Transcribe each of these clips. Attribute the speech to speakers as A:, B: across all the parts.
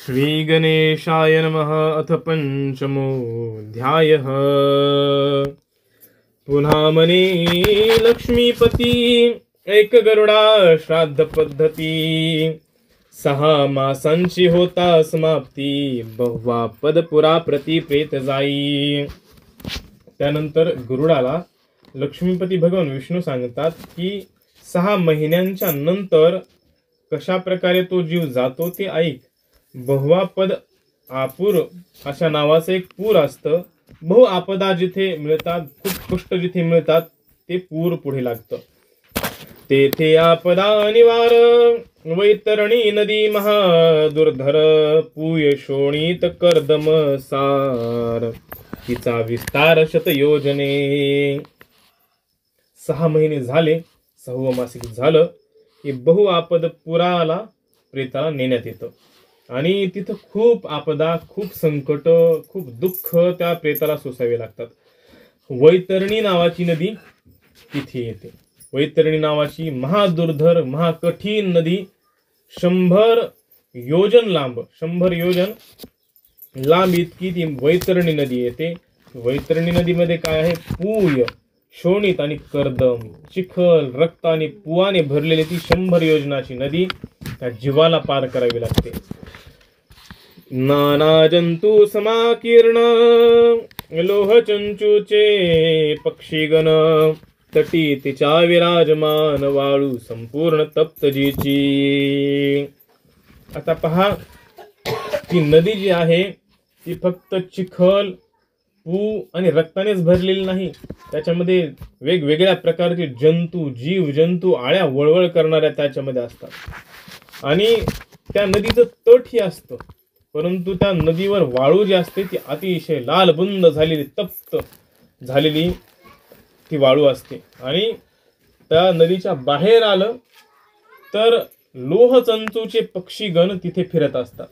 A: श्री गणेशाय नमः। अथ पंचमोऽध्यायः। पुन्हा मने लक्ष्मीपती एक गरुडा श्राद्ध पद्धती 6 मासांची होता समाप्ती बहुवा पद पुरा प्रति प्रेत जाई। त्यानंतर गरुडाला लक्ष्मीपती भगवान विष्णू सांगतात की 6 महिन्यांच्या नंतर कशा प्रकारे तो जीव जातो ते ऐक। बहुवा पद आपूर अशा नावाचं एक पूर असतं। बहु आपदा जिथे मिळतात, खूप कष्ट जिथे मिळतात ते पूर पुढे लागतं। तेथे आपदा निवार वैतरणी नदी महादुर्धर पूय शोणीत कर्दम सार तिचा विस्तार शत योजने। 6 महिने झाले, 6वं मासिक झालं की बहु आपद पुराला प्रेताला नेण्यात येतं आणि तिथं खूप आपदा, खूप संकट, खूप दुःख त्या प्रेताला सोसावे लागतात। वैतरणी नावाची नदी तिथे येते। वैतरणी नावाची महादुर्धर महाकठीण नदी 100 योजन लांब, 100 योजन लांब इतकी ती वैतरणी नदी येते। वैतरणी नदीमध्ये काय आहे? पूय, शोणित आणि कर्दम, चिखल, रक्त आणि पुवाने भरलेली ती 100 योजनाची नदी त्या जीवाला पार करावी लागते। नाना जंतू समाकीर्ण लोह चंचूचे पक्षीगण तटी तिच्या विराजमान वाळू संपूर्ण तप्त जीची। आता पहा, ती नदी जी आहे ती फक्त चिखल, पू आणि रक्तानेच भरलेली नाही, त्याच्यामध्ये वेगवेगळ्या प्रकारचे जंतू, जीव जंतू, आळ्या वळवळ करणाऱ्या त्याच्यामध्ये असतात आणि त्या नदीचं तटही असतं, परंतु त्या नदीवर वाळू जी असते ती अतिशय लालबुंद झालेली, तप्त झालेली ती वाळू असते। आणि त्या नदीच्या बाहेर आलं तर लोह चंचूचे पक्षीगण तिथे फिरत असतात।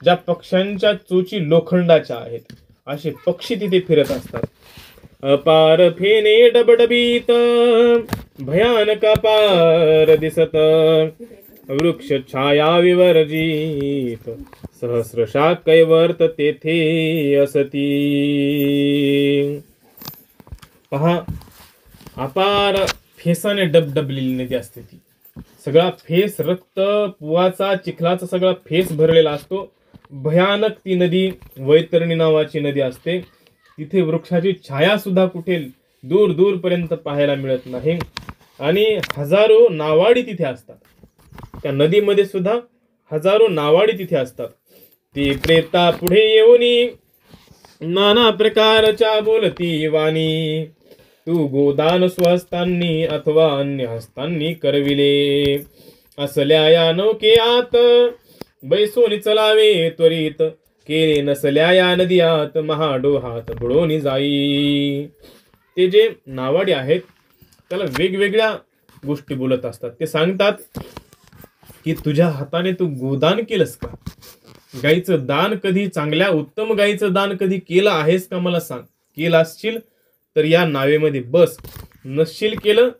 A: ज्या पक्ष्यांच्या चोची लोखंडाच्या आहेत असे पक्षी तिथे फिरत असतात। अपार फेने डबडबीत भयानक पार दिसत वृक्ष छाया विवर्जित सहस्रशा कैवर्त तेथे असती। पहा, अपार फेसाने डबडबलेली नदी असते ती। सगळा फेस रक्त, पुवाचा, चिखलाचा सगळा फेस भरलेला असतो। भयानक ती नदी वैतरणी नावाची नदी असते। तिथे वृक्षाची छाया सुद्धा कुठे दूर दूर पर्यंत पाहायला मिळत नाही आणि हजारो नावाडी तिथे असतात। त्या नदीमध्ये सुद्धा हजारो नावाडी तिथे असतात। ती प्रेता पुढे येऊनी नाना प्रकारच्या बोलती वाणी तू गोदान स्वहस्तांनी अथवा अन्य हस्तांनी करविले असल्या या नौकेयात बैसोनी चलावे त्वरित केले नसल्या या नदीयात महाडोहात बुडोनी जाई। ते जे नावाडी आहेत त्याला वेगवेगळ्या गोष्टी बोलत असतात। ते सांगतात की तुझ्या हाताने तू गोदान केलंस का? गाईचं दान कधी, चांगल्या उत्तम गाईचं दान कधी केलं आहेस का मला सांग। केलं असशील तर या नावेमध्ये बस, नसशील केलं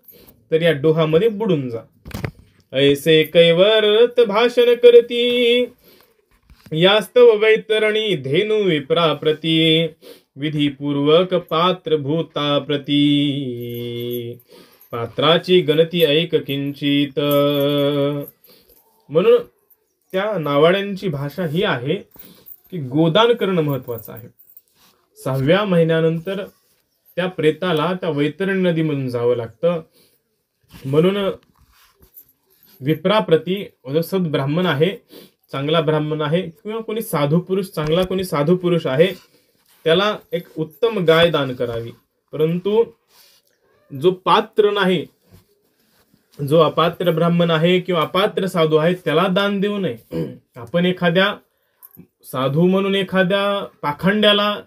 A: तर या डोहामध्ये बुडून जा। ऐसे कैवर्त भाषण करती यास्तव वैतरणी धेनु विप्रा प्रती विधीपूर्वक पात्र भूता प्रती पात्राची गणती ऐक किंचित। म्हणून त्या नावाड्यांची भाषा ही आहे की गोदान करणं महत्वाचं आहे। 6व्या महिन्यानंतर त्या प्रेताला त्या वैतरणी नदीमधून जावं लागतं। म्हणून विप्राप्रती जो सद्ब्राह्मण आहे, चांगला ब्राह्मण आहे किंवा कोणी साधू पुरुष, चांगला कोणी साधू पुरुष आहे, त्याला एक उत्तम गाय दान करावी। परंतु जो पात्र नाही, जो अपात्र ब्राह्मण आहे किंवा अपात्र साधू आहे त्याला दान देऊ नये। आपण एखाद्या साधू म्हणून एखाद्या पाखंड्याला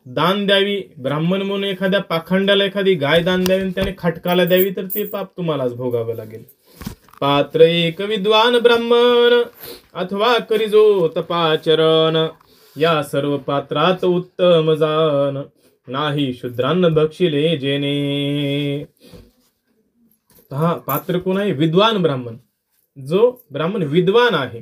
A: दान द्यावी, ब्राह्मण म्हणून एखाद्या पाखंड्याला एखादी गाय दान द्यावी आणि त्याने खटकाला द्यावी तर ते पाप तुम्हालाच भोगावं लागेल। पात्र एक विद्वान ब्राह्मण अथवा करिजो तपाचरण या सर्व पात्रात उत्तम जान नाही शूद्रांना बक्षिले जेने। हा पात्र कोण आहे? विद्वान ब्राह्मण। जो ब्राह्मण विद्वान आहे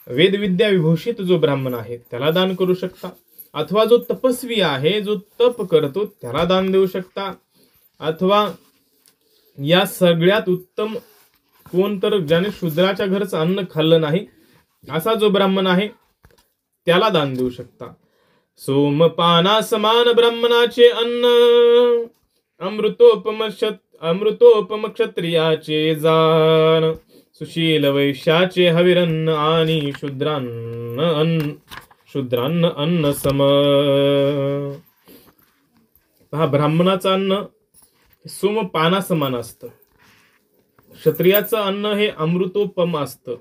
A: वेदविद्या विभूषित जो ब्राह्मण आहे त्याला दान करू शकता, अथवा जो तपस्वी आहे जो तप करतो त्याला दान देऊ शकता, अथवा या सगळ्यात उत्तम कोण तर ज्याने शूद्राच्या घरचं अन्न खाल्लं नाही असा जो ब्राह्मण आहे त्याला दान देऊ शकता. सोमपाना समान ब्राह्मणाचे अन्न, अमृतोपम क्षत्रियाचे जान, सुशील वैश्याचे हविरन्न आणि शूद्रान्न अन्न सम. पहा, ब्राह्मणाचं अन्न सोमपाना समान असतं, क्षत्रियाचं अन्न हे अमृतोपम असतं,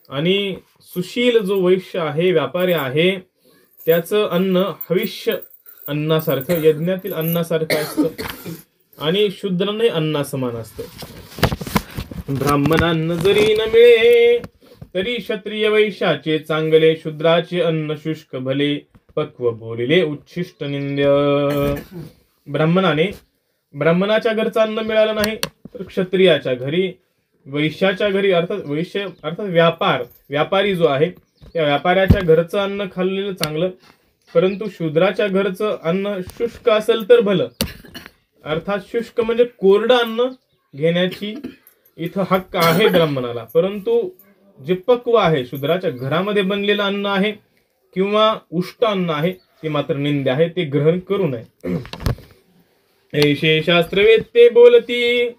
A: आणि सुशील जो वैश्य आहे व्यापारी आहे त्याचं अन्न हविष्य अन्नासारखं यज्ञातील अन्नासारखं असतं, आणि शूद्रांना अन्नासमान असतं. ब्राह्मणांना जरी न मिळे तरी क्षत्रिय वैश्याचे चांगले, शूद्राचे अन्न शुष्क भले, पक्व बोलिले उच्छिष्ट निंद्य. ब्राह्मणाच्या घरचं अन्न मिळालं नाही तर क्षत्रियाच्या घरी, वैश्याच्या घरी, अर्थात व्यापारी जो आहे त्या व्यापाऱ्याच्या घरचं अन्न खाल्लेलं चांगलं, परंतु शूद्राच्या घरचं अन्न शुष्क असेल तर भलं. अर्थात शुष्क म्हणजे कोरडं अन्न घेण्याची इथं हक्क आहे ब्राह्मणाला, परंतु जे पक्व आहे शूद्राच्या घरामध्ये बनलेलं अन्न आहे किंवा उष्ट अन्न आहे ते मात्र निंद्य आहे, ते ग्रहण करू नये. ऐशे शास्त्रवेत्ते बोलती,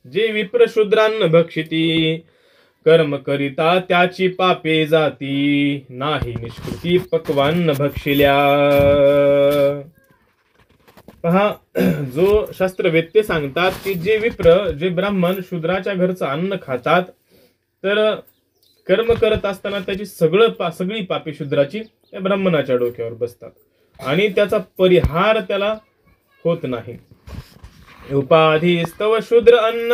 A: जे विप्र शूद्रान्न भक्षिती, कर्म करिता त्याची पापे जाती, नाही निष्कृती पक्वान्न भक्षिल्या. पहा, जो शास्त्रवेत्ते सांगतात की जे ब्राह्मण शूद्राच्या घरचं अन्न खातात तर कर्म करत असताना त्याची सगळी पापे शूद्राची त्या ब्राह्मणाच्या डोक्यावर बसतात आणि त्याचा परिहार त्याला होत नाही. उपाधी स्तव शूद्र अन्न,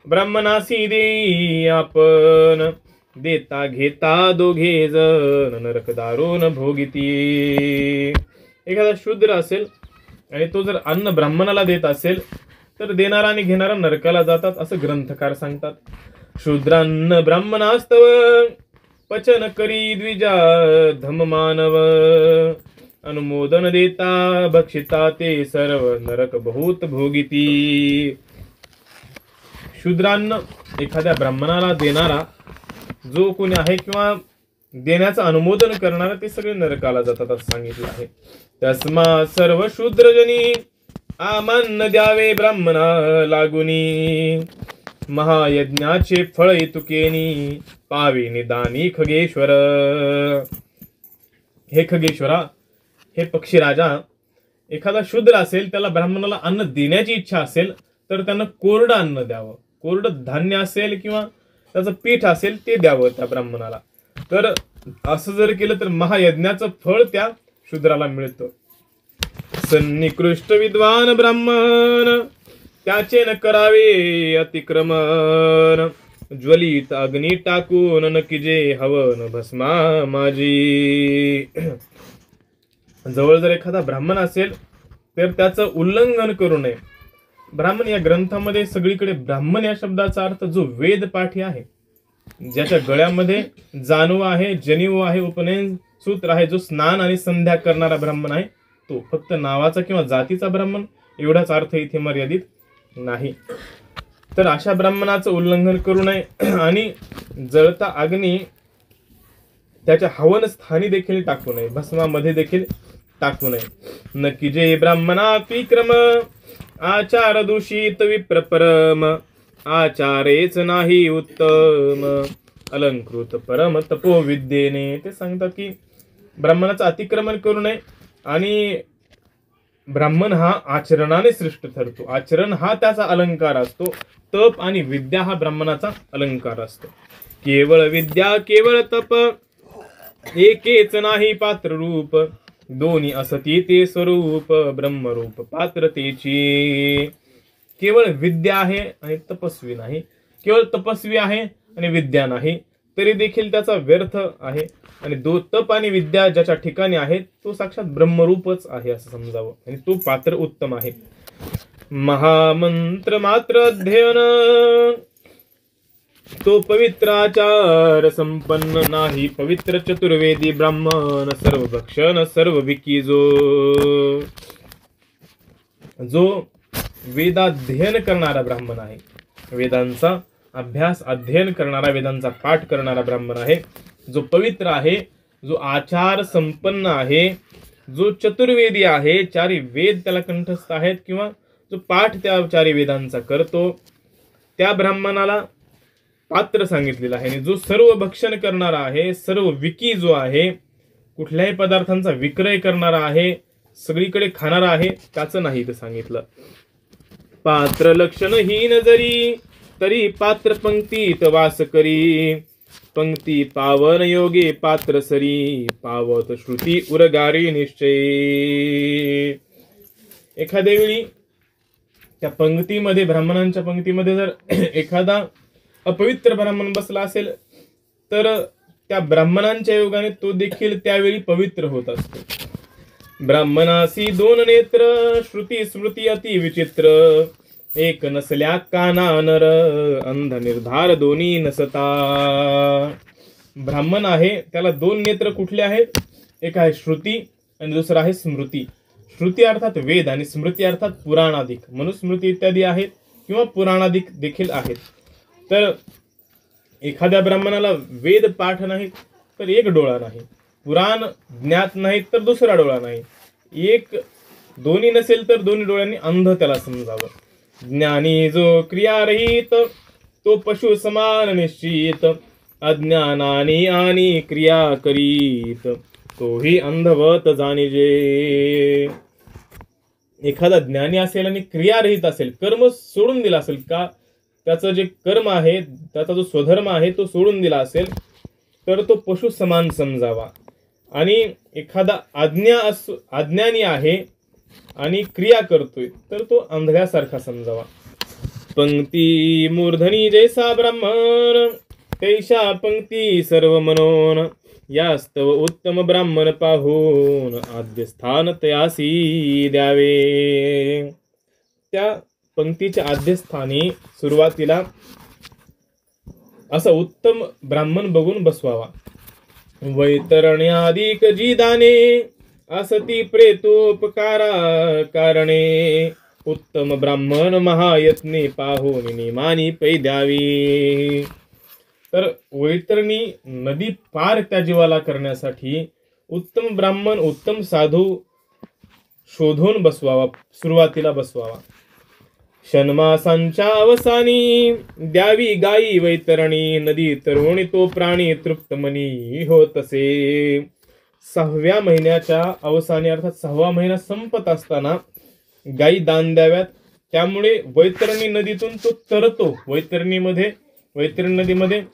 A: ब्राह्मणासी दे आपण, देता घेता दोघे जण, नरक दारुण भोगिती. एखादा शूद्र असेल आणि तो जर अन्न ब्राह्मणाला देत असेल तर देणारा आणि घेणारा नरकाला जातात असं ग्रंथकार सांगतात. शूद्रान्न ब्राह्मणास्तव, पचन करी द्विजा धम मानव, अनुमोदन देता भक्षिता ते सर्व, नरक बहुत भोगिती. शूद्रान्न एखाद्या ब्राह्मणाला देणारा जो कोणी आहे किंवा देण्याचं अनुमोदन करणारा ते सगळे नरकाला जातात असं सांगितलं आहे. तस्मा सर्व शूद्रजनी आमान्न द्यावे ब्राह्मणा लागुनी, महायज्ञाचे फळ तुकेनी पावे निदानी खगेश्वर. हे खगेश्वरा, हे पक्षीराजा, एखादा शूद्र असेल त्याला ब्राह्मणाला अन्न देण्याची इच्छा असेल तर त्यानं कोरडं अन्न द्यावं. कोरडं धान्य असेल किंवा त्याचं पीठ असेल ते द्यावं त्या ब्राह्मणाला. तर असं जर केलं तर महायज्ञाचं फळ त्या शूद्राला मिळतं. सन्निकृष्ट विद्वान ब्राह्मण त्याचे न करावे अतिक्रमण, ज्वलित अग्नी टाकून न किजे हवन भस्मा माझी. जवळ जर एखादा ब्राह्मण असेल तर त्याचं उल्लंघन करू नये. ब्राह्मण या ग्रंथामध्ये सगळीकडे ब्राह्मण या शब्दाचा अर्थ जो वेद पाठी आहे, ज्याच्या गळ्यामध्ये जानू आहे, जनीव आहे, उपनयन सूत्र आहे, जो स्नान आणि संध्या करणारा ब्राह्मण आहे तो. फक्त नावाचा किंवा जातीचा ब्राह्मण एवढाच अर्थ इथे मर्यादित नाही. तर अशा ब्राह्मणाचं उल्लंघन करू नये आणि जळता अग्नी त्याच्या हवन स्थानी देखील टाकू नये, भस्मामध्ये देखील टाकू नये. नक्की जे ब्राह्मणा विक्रम, आचार दूषित विप्रपरम, आचारेच नाही उत्तम, अलंकृत परम तपो विद्येने. ते सांगतात की ब्राह्मणाचं अतिक्रमण करू नये आणि ब्राह्मण हा आचरणाने श्रेष्ठ ठरतो. आचरण हा त्याचा अलंकार असतो. तप आणि विद्या हा ब्राह्मणाचा अलंकार असतो. केवळ विद्या केवळ तप, एकेच नाही पात्र रूप, दोन्ही असती ते स्वरूप, ब्रह्मरूप पात्रतेची. केवळ विद्या आहे आणि तपस्वी नाही, केवळ तपस्वी आहे आणि विद्या नाही तरी देखील त्याचा व्यर्थ आहे. आणि तप आणि विद्या ज्याच्या ठिकाणी आहे तो साक्षात ब्रह्मरूपच आहे असं समजावं, आणि तो पात्र उत्तम आहे. महामंत्र मात्र अध्ययन, तो पवित्राचार संपन्न नाही, पवित्र चतुर्वेदी ब्राह्मण सर्व भक्षण सर्व विकी जो वेदाध्ययन करणारा ब्राह्मण आहे, वेदांचा अभ्यास अध्ययन करणारा, वेदांचा पाठ करणारा ब्राह्मण आहे, जो पवित्र आहे, जो आचार संपन्न आहे, जो चतुर्वेदी आहे, चारी वेद त्याला कंठस्थ आहेत किंवा जो पाठ त्या चारी वेदांचा करतो, त्या ब्राह्मणाला पात्र सांगितलेलं आहे. आणि जो सर्व भक्षण करणारा आहे, सर्व विकी जो आहे, कुठल्याही पदार्थांचा विक्रय करणारा आहे, सगळीकडे खाणारा आहे, त्याचं नाही इथं सांगितलं. पात्र लक्षणहीन जरी तरी पात्र पंक्तीत वास करी, पंक्ती पावन योगे पात्र सरी, पावत श्रुती उरगारी निश्चय. एखाद्या वेळी त्या पंक्तीमध्ये, ब्राह्मणांच्या पंक्तीमध्ये जर एखादा अपवित्र ब्राह्मण बसला असेल तर त्या ब्राह्मणांच्या योगाने तो देखील त्यावेळी पवित्र होत असतो. ब्राह्मणासी दोन नेत्र श्रुती स्मृती अति विचित्र, एक नसल्या काना नर अंध निर्धार दोन्ही नसता. ब्राह्मण आहे त्याला दोन नेत्र कुठले आहेत? एक आहे श्रुती आणि दुसरा आहे स्मृती. श्रुती अर्थात वेद आणि स्मृती अर्थात पुराणाधिक, मनुस्मृती इत्यादी आहेत किंवा पुराणाधिक देखील आहेत. तर एखाद्या ब्राह्मणाला वेद पाठ नाही तर एक डोळा नाही, पुराण ज्ञात नाही तर दुसरा डोळा नाही, एक दोन्ही नसेल तर दोन्ही डोळ्यांनी अंध त्याला समजावं. ज्ञानी जो क्रियारहित तो पशु समान निश्चित, अज्ञानानी आणि क्रिया करीत तोही अंधवत जाणीजे. एखादा ज्ञानी असेल आणि क्रियारहित असेल, कर्म सोडून दिला असेल, का त्याचं जे कर्म आहे, त्याचा जो स्वधर्म आहे तो सोडून दिला असेल तर तो पशु समान समजावा. आणि एखादा अज्ञानी आहे आणि क्रिया करतोय तर तो अंधळ्यासारखा समजावा. पंक्ती मूर्धनी जैसा ब्राह्मण तैशा पंक्ती सर्व मनोन, यास्तव उत्तम ब्राह्मण पाहून आद्य स्थान तयासी द्यावे. त्या पंक्तीच्या आद्यस्थानी सुरुवातीला असा उत्तम ब्राह्मण बघून बसवावा. वैतरण्याधिक जी दाने असती प्रेतोपकारा कारणे, उत्तम ब्राह्मण महायत्ने पाहून निमानी पै द्यावी. तर वैतरणी नदी पार त्या जीवाला करण्यासाठी उत्तम ब्राह्मण, उत्तम साधू शोधून बसवावा, सुरुवातीला बसवावा. षण्मासांच्या अवसानी द्यावी गायी वैतरणी, नदी तरुणी तो प्राणी तृप्त मनी होतसे. 6व्या महिन्याच्या अवसानी अर्थात 6वा महिना संपत असताना गायी दान द्याव्यात. त्यामुळे वैतरणी नदीतून तो तरतो. वैतरणी नदीमध्ये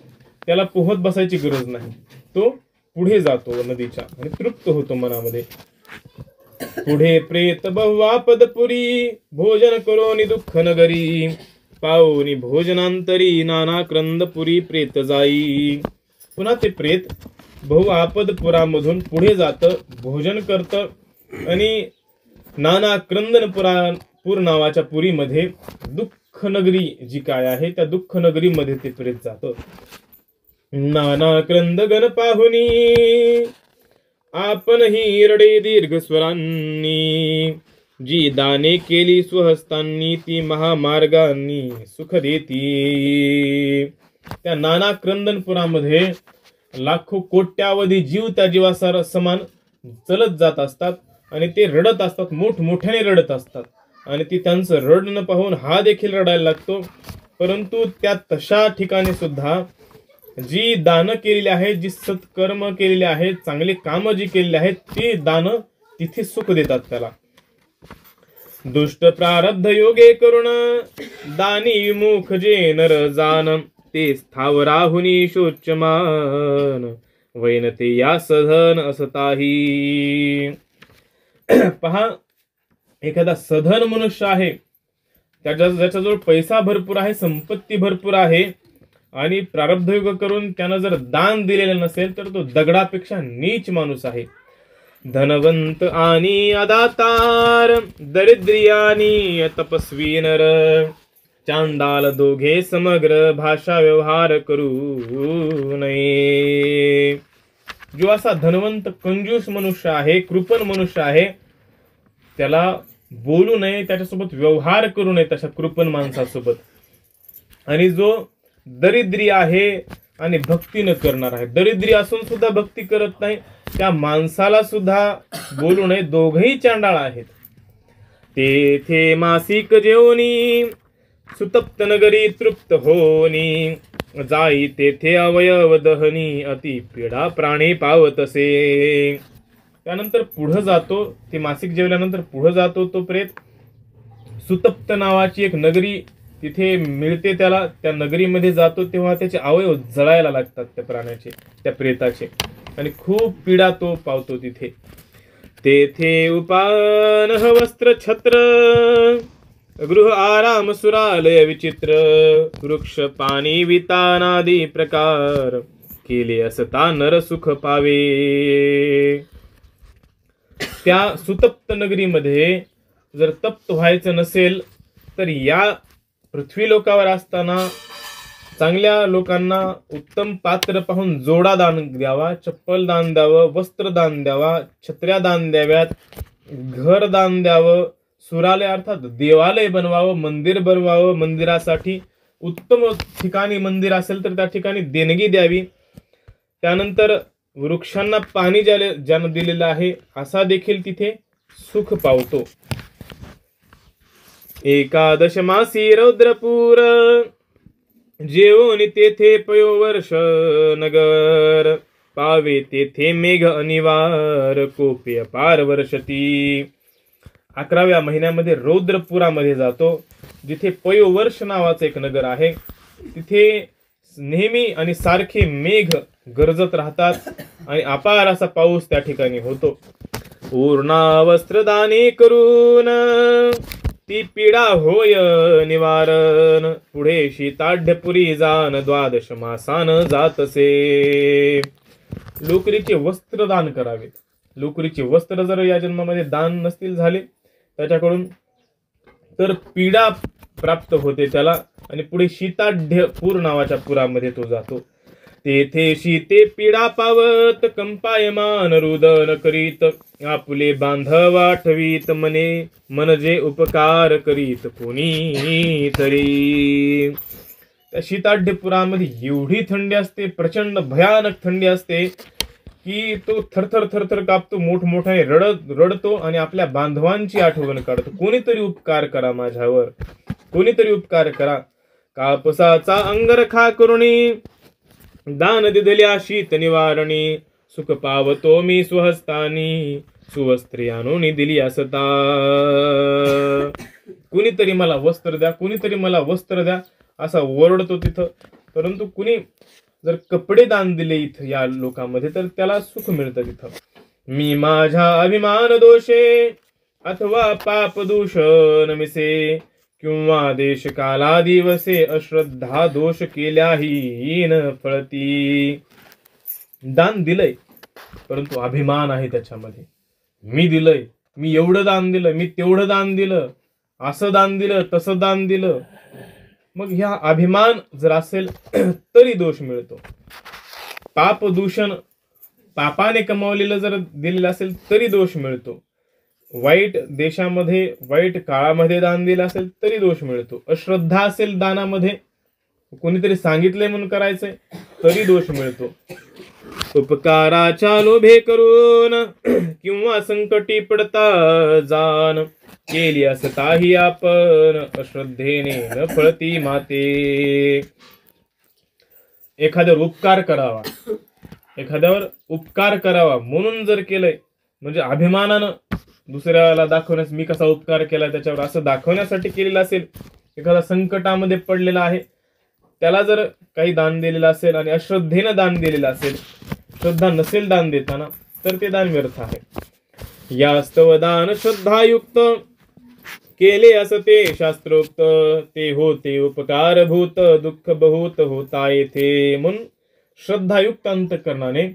A: त्याला पोहत बसायची गरज नाही, तो पुढे जातो नदीच्या आणि तृप्त होतो मनामध्ये. पुढे प्रेत बहुवा पदपुरी, भोजन करोनी दुःख नगरी, पाहुनी भोजनांतरी नाना क्रंदपुरी प्रेत जाई. पुन्हा ते प्रेत बहुआपदपुरामधून पुढे जातं, भोजन करतं आणि नाना क्रंदनपूर नावाच्या पुरीमध्ये दुःख नगरी जी काय आहे त्या दुःख नगरीमध्ये ते प्रेत जातं. नाना क्रंदगण पाहुनी आपण ही रडे दीर्घ स्वरांनी, जी दाने केली स्वहस्तांनी ती महामार्गांनी सुख देती. त्या नाना क्रंदनपुरामध्ये लाखो कोट्यावधी जीव त्या जीवासार समान चलत जात असतात आणि ते रडत असतात, मोठमोठ्याने रडत असतात आणि ती त्यांचं रडणं पाहून हा देखील रडायला लागतो. परंतु त्या तशा ठिकाणी सुद्धा जी दानं केलेली आहेत, जी सत्कर्म केलेली आहेत, चांगली कामं जी केलेली आहेत, ती दानं तिथे सुख देतात त्याला. दुष्ट प्रारब्ध योगे करुण दानी विमुख जे नर जान, ते स्थावराहुनी शोच्यमान वैन ते या सधन असताही. पहा, एखादा सधन मनुष्य आहे, ज्याच्याजवळ पैसा भरपूर आहे, संपत्ती भरपूर आहे आणि प्रारब्धयोग करून त्यानं जर दान दिलेलं नसेल तर तो दगडापेक्षा नीच माणूस आहे. धनवंत आणि अदातार, दरिद्री आणि तपस्वी नर, चांडाल दोघे समग्र भाषा व्यवहार करू नये. जो असा धनवंत कंजूस मनुष्य आहे, कृपण मनुष्य आहे, त्याला बोलू नये, त्याच्यासोबत व्यवहार करू नये तशा कृपण माणसासोबत. आणि जो दरिद्री आहे आणि भक्ती न करणार आहे, दरिद्री असून सुद्धा भक्ती करत नाही, त्या माणसाला सुद्धा बोलू नये. दोघही चांडाळ आहेत. तेथे मासिक जेवणी सुतप्त नगरी तृप्त होनी, जाई तेथे अवयव दहनी अति पीडा प्राणी पावतसे. त्यानंतर पुढं जातो, ते मासिक जेवल्यानंतर पुढं जातो तो प्रेत. सुतप्त नावाची एक नगरी तिथे मिळते त्याला. त्या नगरीमध्ये जातो तेव्हा त्याचे अवयव जळायला लागतात त्या प्राण्याचे, त्या प्रेताचे, आणि खूप पीडा तो पावतो तिथे. तेथे उपान वस्त्र छत्र गृह आराम सुरालय विचित्र, वृक्ष पाणी वितानादी प्रकार, केले असता नर सुख पावे. त्या सुतप्त नगरीमध्ये जर तप्त व्हायचं नसेल तर या पृथ्वी लोकावर असताना चांगल्या लोकांना उत्तम पात्र पाहून जोडा दान द्यावा, चप्पल दान द्यावं, वस्त्र दान द्यावा, छत्र्या दान द्याव्यात, घर दान द्यावं, सुरालय अर्थात देवालय बनवावं, मंदिर बनवावं, मंदिरासाठी उत्तम ठिकाणी मंदिर असेल तर त्या ठिकाणी देणगी द्यावी. त्यानंतर वृक्षांना पाणी ज्यानं दिलेलं आहे असा देखील तिथे सुख पावतो. एकादश मासी रौद्रपूर जेवोनी तेथे पयोवर्ष नगर, पावे तेथे मेघ अनिवार कोपे अपार वर्षती. 11व्या महिन्यामध्ये रौद्रपुरामध्ये जातो, जिथे पयोवर्ष नावाचं एक नगर आहे. तिथे नेहमी आणि सारखे मेघ गरजत राहतात आणि अपार असा पाऊस त्या ठिकाणी होतो. पूर्णा वस्त्रदाने करून ती पीडा होय निवारण, पुढे शीताढ्यपुरी जान द्वादश मासान जातसे. लोकरीचे वस्त्र दान करावेत. लोकरीचे वस्त्र जर या जन्मामध्ये दान नसतील झाले त्याच्याकडून तर पीडा प्राप्त होते त्याला, आणि पुढे शीताढ्यपूर नावाच्या पुरामध्ये तो जातो. तेथे शीते पीडा पावत कंपायमान रुदन करीत, आपुले बांधव आठवीत मने मनजे उपकार करीत कोणी तरी. त्या शीताढ्यपुरामध्ये एवढी थंडी असते, प्रचंड भयानक थंडी असते की तो थरथर थरथर कापतो, मोठमोठ्याने रडतो आणि आपल्या बांधवांची आठवण काढतो. कोणीतरी उपकार करा माझ्यावर, कोणीतरी उपकार करा. कापसाचा अंगरखा करुणी दान दिदल्या शीत निवारणी, सुख पावतो मी स्वहस्तानी सुवस्त्री आणून दिली असता. कुणीतरी मला वस्त्र द्या, कुणीतरी मला वस्त्र द्या असा ओरडतो तिथं. परंतु कुणी जर कपडे दान दिले इथं या लोकांमध्ये तर त्याला सुख मिळतं तिथं. मी माझ्या अभिमान दोषे अथवा पाप दूषण मिसे, किंवा देश काला दिवसे अश्रद्धा दोष केल्याही न फळती. दान दिलंय परंतु अभिमान आहे त्याच्यामध्ये. मी दिलंय, मी एवढं दान दिलं, मी तेवढं दान दिलं, असं दान दिलं, तसं दान दिलं. मग ह्या अभिमान जर असेल तरी दोष मिळतो. पाप दूषण, पापाने कमावलेलं जर दिलेलं असेल तरी दोष मिळतो. वाईट देशामध्ये, वाईट काळामध्ये दान दिलं असेल तरी दोष मिळतो. अश्रद्धा असेल दानामध्ये, कोणीतरी सांगितलंय म्हणून करायचंय तरी दोष मिळतो. उपकाराच्या लोभे करून किंवा संकटी पडता जाण, केली असताही आपण अश्रद्धेने न फळती माते. एखाद्यावर उपकार करावा, एखाद्यावर उपकार करावा म्हणून जर केलंय म्हणजे अभिमानानं दुसऱ्याला दाखवण्यास मी कसा उपकार केला त्याच्यावर असं दाखवण्यासाठी केलेला असेल. एखादा संकटामध्ये पडलेला आहे त्याला जर काही दान दिलेलं असेल आणि अश्रद्धेनं दान दिलेलं असेल, श्रद्धा नसेल दान देताना, तर ते दान व्यर्थ आहे. यास्तव दान श्रद्धायुक्त केले असते शास्त्रोक्त, ते होते उपकारभूत दुःख बहुत होता येथे. म्हणून श्रद्धायुक्त अंतःकरणाने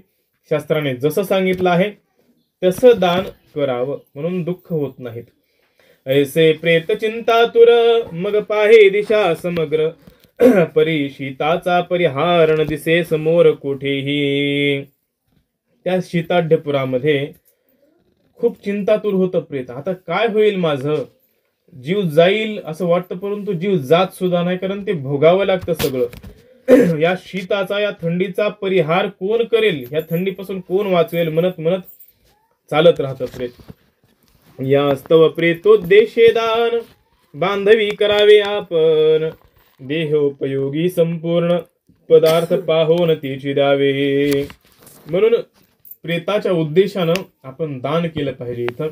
A: शास्त्राने जसं सांगितलं आहे तसं दान करावं, म्हणून दुःख होत नाहीत. ऐसे प्रेत चिंतातुर मग पाहे दिशा समग्र परी शीताचा परिहारण दिसे समोर कोठेही. त्या शीताढ्यपुरामध्ये खूप चिंतातुर होतं प्रेत. आता काय होईल माझं, जीव जाईल असं वाटतं, परंतु जीव जात सुद्धा नाही, कारण ते भोगावं लागतं सगळं. या शीताचा, या थंडीचा परिहार कोण करेल, या थंडीपासून कोण वाचवेल म्हणत म्हणत चालत राहतं प्रेत. या स्तव प्रेतोद्देशे दान बांधवी करावे आपण, देहोपयोगी संपूर्ण पदार्थ पाहोन तेची द्यावे. म्हणून प्रेताच्या उद्देशानं आपण दान केलं पाहिजे. इथं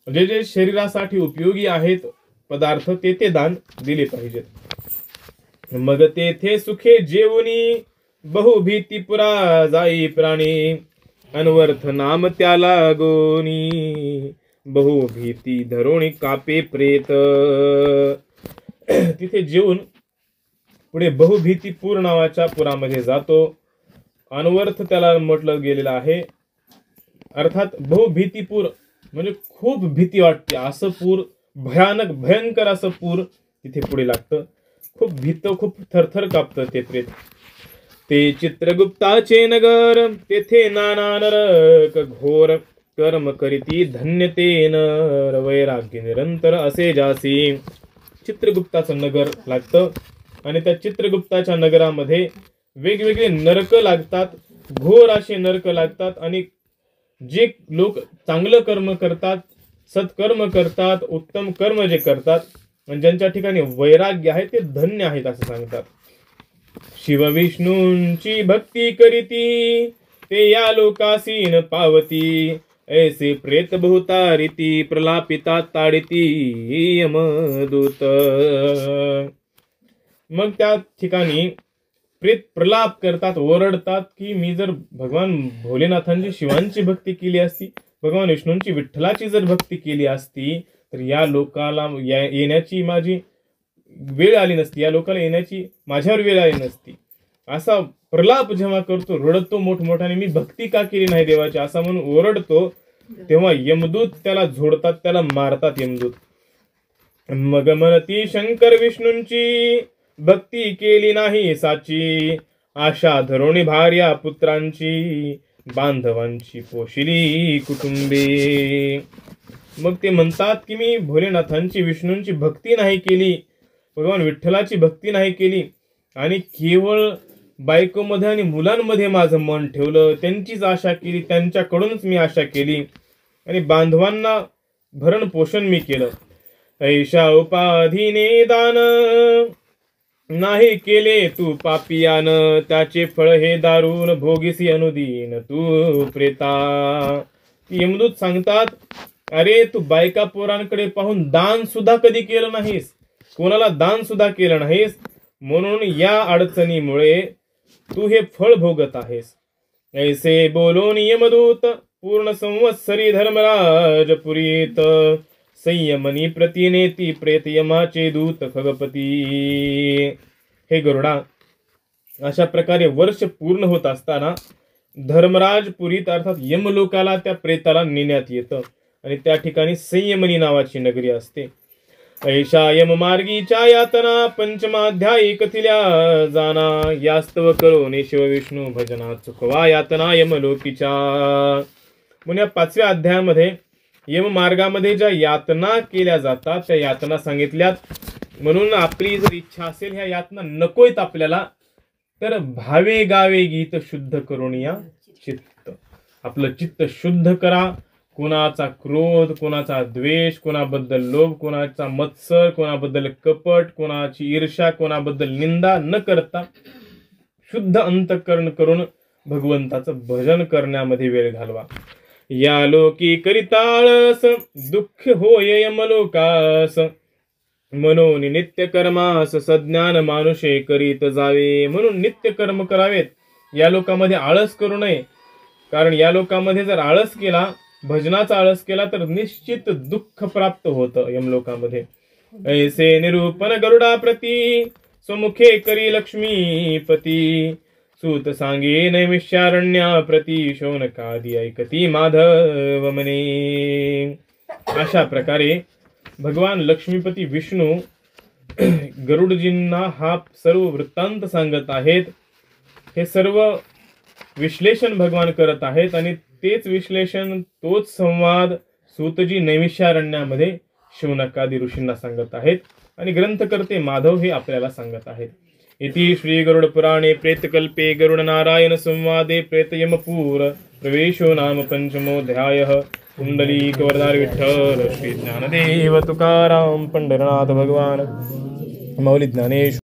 A: जे जे शरीरासाठी उपयोगी आहेत पदार्थ ते दान दिले पाहिजेत. मग तेथे सुखे जेवणी बहुभीती पुरा जाई प्राणी, अनवर्थ नाम त्याला गोनी बहुभीती धरोणी कापे प्रेत. तिथे जेवून पुढे बहुभीतीपूर नावाच्या पुरामध्ये जातो. अनवर्थ त्याला म्हटलं गेलेलं आहे. अर्थात बहुभीतीपूर म्हणजे खूप भीती वाटते असं पूर, भयानक भयंकर असं पूर तिथे पुढे लागतं. खूप भीत, खूप थरथर कापतं ते प्रेत. ते चित्रगुप्ताचे नगर तेथे नाना नरक घोर, कर्म करीती धन्य ते नर वैराग्य निरंतर असे जासी. चित्रगुप्ताचं नगर लागतं आणि त्या चित्रगुप्ताच्या नगरामध्ये वेगवेगळे नरक लागतात, घोर असे नरक लागतात. आणि जे लोक चांगलं कर्म करतात, सत्कर्म करतात, उत्तम कर्म जे करतात, ज्यांच्या ठिकाणी वैराग्य आहे ते धन्य आहेत असं सांगतात. शिवविष्णूंची भक्ती करीती ते या लोकासीन पावती, ऐसे प्रेत बहुतारिती प्रलापिता ताडिती यमदूत. मग त्या ठिकाणी प्रेत प्रलाप करतात, ओरडतात की मी जर भगवान भोलेनाथांची, शिवांची भक्ती केली असती, भगवान विष्णूंची, विठ्ठलाची जर भक्ती केली असती तर या लोकाला येण्याची माझी वेळ आली नसती, या लोकाला येण्याची माझ्यावर वेळ आली नसती. असा प्रलाप जेव्हा करतो, रडतो मोठमोठाने, मी भक्ती का केली नाही देवाची असा म्हणून ओरडतो, तेव्हा यमदूत त्याला झोडतात, त्याला मारतात यमदूत. मग म्हणती शंकर विष्णूंची भक्ती केली नाही साची, आशा धरोणी भार्या पुत्रांची बांधवांची पोशिली कुटुंबे. मग ते म्हणतात की मी भोलेनाथांची, विष्णूंची भक्ती नाही केली, भगवान विठ्ठलाची भक्ती नाही केली आणि केवळ बायकोमध्ये आणि मुलांमध्ये माझं मन ठेवलं, त्यांचीच आशा केली, त्यांच्याकडूनच मी आशा केली आणि बांधवांना भरण पोषण मी केलं. ऐशा उपाधीने दान नाही केले तू पापियान, त्याचे फळ हे दारुण भोगीसी अनुदीन तू प्रेता. यमदूत सांगतात, अरे तू बायका पोरांकडे पाहून दान सुद्धा कधी केलं नाहीस, कोणाला दान सुद्धा केलं नाहीस, म्हणून या अडचणीमुळे तू हे फळ भोगत आहेस. ऐसे बोलून यमदूत पूर्ण संवत्सरी धर्मराज पुरीत, संयमनी प्रतिनेती प्रेत यमाचे दूत खगपती. हे गरुडा, अशा प्रकारे वर्ष पूर्ण होत असताना धर्मराज पुरीत अर्थात यमलोकाला त्या प्रेताला नेण्यात येतं आणि त्या ठिकाणी संयमनी नावाची नगरी असते. ऐशा यममार्गीच्या यातना पंचमाध्यायी कथिल्या जाना, यास्तव करून शिवविष्णू भजना चुकवा यातना यमलोकीच्या. म्हणून या 5व्या अध्यायामध्ये यममार्गामध्ये ज्या यातना केल्या जातात त्या यातना सांगितल्यात. म्हणून आपली जर इच्छा असेल ह्या यातना नकोयत आपल्याला, तर भावे गावे गीत शुद्ध करून या चित्त, आपलं चित्त शुद्ध करा. कोणाचा क्रोध, कोणाचा द्वेष, कोणाबद्दल लोभ, कोणाचा मत्सर, कोणाबद्दल कपट, कोणाची ईर्ष्या, कोणाबद्दल निंदा न करता शुद्ध अंतःकरण करून भगवंताचं भजन करण्यामध्ये वेळ घालवा. या लोकी करिताळस दुःख होय यमलोकास, म्हणून नित्य कर्मास सज्ञान मानुषे करीत जावे. म्हणून नित्य कर्म करावेत, या लोकामध्ये आळस करू नये, कारण या लोकामध्ये जर आळस केला, भजनाचा आळस केला तर निश्चित दुःख प्राप्त होतं यमलोकामध्ये. ऐसे निरूपण गरुडा प्रती स्वमुखे करी लक्ष्मीपती, सूत सांगे नैमिषारण्या प्रती शौनकादी ऐकती माधव मने. अशा प्रकारे भगवान लक्ष्मीपती विष्णू गरुडजींना हा सर्व वृत्तांत सांगत आहेत. हे सर्व विश्लेषण भगवान करत आहेत आणि तेच विश्लेषण, तोच संवाद सूतजी नैमिषारण्यामध्ये शौनकादी ऋषींना सांगत आहेत आणि ग्रंथकर्ते माधव हे आपल्याला सांगत आहेत. इति श्री गरुड पुराणे प्रेतकल्पे गरुड नारायण संवादे प्रेतयमपूर प्रवेशो नाम पंचमोऽध्यायः. कुंडलीक वरदार विठ्ठल श्री ज्ञानदेव तुकाराम पंढरनाथ भगवान मौली ज्ञानेश्वर